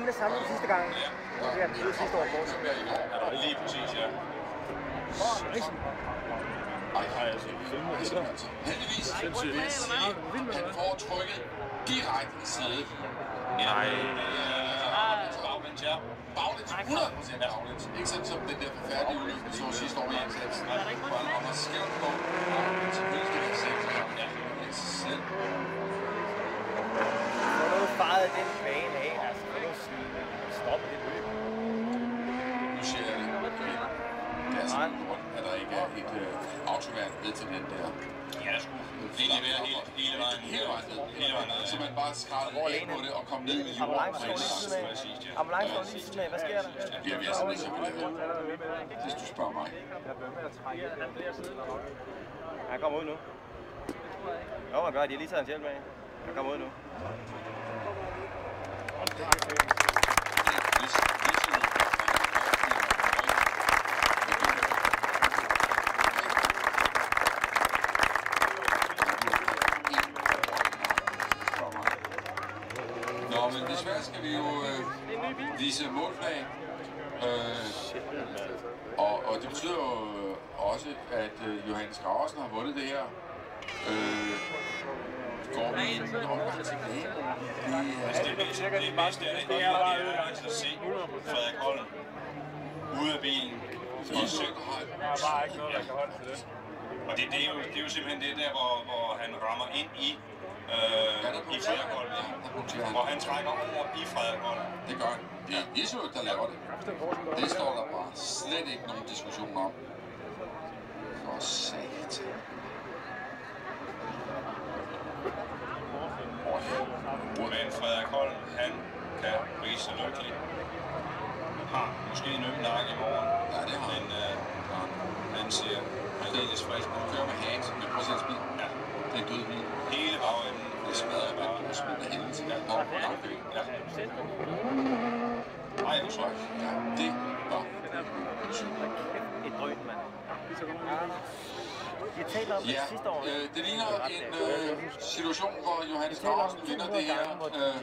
med det samme sidste gang. Det er det sidste år. Lige præcis, ja. Heldigvis han får trykket direkte i sædet. Nej. Baglæns, ja. Baglæns, 100% baglæns. Ikke sådan som den der forfærdelige ulykke, vi så sidste år i indsatsen. Hvor han rammer skævt på. Selvfølgelig skal det ikke ja, det er selv. Få noget faret den bane af, altså. Få noget stoppe det løb. Nu siger jeg det. Det er sådan grund, at der ikke er et autoværn ved til den der. Ja, sgu. Hele vejen ned. Så man bare skræller af på det og kommer ned i jorden. Ambulance står lige siden af. Hvad sker der? Det er virkelig ikke så vildt. Hvis du spørger mig. Han kommer ud nu. Jo, man gør. De har lige taget hans hjælp med. Han kommer ud nu. Nå, men desværre skal vi jo vise målflag. Og det betyder jo også, at Johannes Graversen har vundet det her. Går vi en omgang tilbage? Det bedste er bare at se Frederik Holm ude af bilen i søgehøjde. Og det er jo simpelthen det der, hvor han rammer ind i Frederik Holm. Hvor han trækker over i Frederik Holm. Det gør han. Det er Isø, der laver det. Det står der bare slet ikke nogen diskussion om. For satan. Men Frederik Holm, han kan blive så lykkelig. Har måske en øm nakke i morgen. Ja, det har han. Men han ser aldeles frisk ud. Kører med hat med procesbil. Ja. Det er død bil. Hele bagenden. Det smadrer med og smidt af helvede til. Ja. Ja. Ej, hvor tryk. Ja, det var super. Et drøn, mand. Vi har talt om det sidste år. Det ligner en situation, hvor Johannes Graversen vinder det her Beret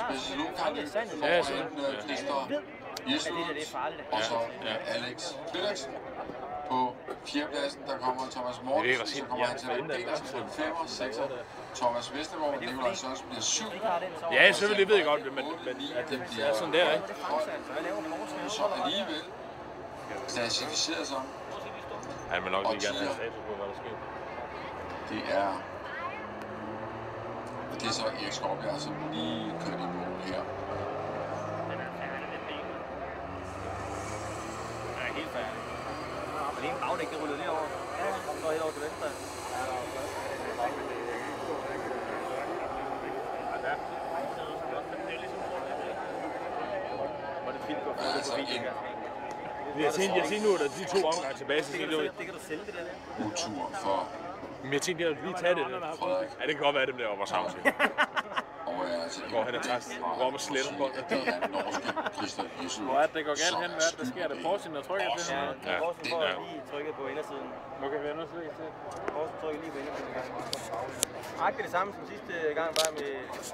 Specialkamp foran Christer Jesper og så Alex Felixen. På fjerdepladsen, der kommer Thomas Mortensen, så kommer han til at vinde på 5 og 6. Thomas Vestergaard, Nikolaj Sørensen bliver 7. Ja, selvfølgelig ved jeg godt, men det er sådan der, ikke? Så alligevel klassificeret som. Ja, men nok lige gerne have status på, hvad der sker. Det er så Erik Skovbjerg, som lige kører i mål her. Den er helt færdig. Og det er en bagdæk, der ruller derovre. Ja, den går helt over til venstre. Hvor det fint går forbi. Jeg tænkte nu, at de 2 omgange tilbage, så det kan du sælge det der. Utur for. Men jeg tænkte, at jeg ville lige tage det. Ja, det kan godt være, at det bliver vores havn til. Hvor han er taget. Hvor man sletter på det. Det er norske Christer Jesper. Hvor er det, går galt hen? Hvad er det, der sker? Det er Porsen, der trykker til ham? Ja, Porsen får lige trykket på indersiden. Okay, vi er nødt til at se. Porsen trykker lige på indersiden. Det er det samme som sidste gang, bare med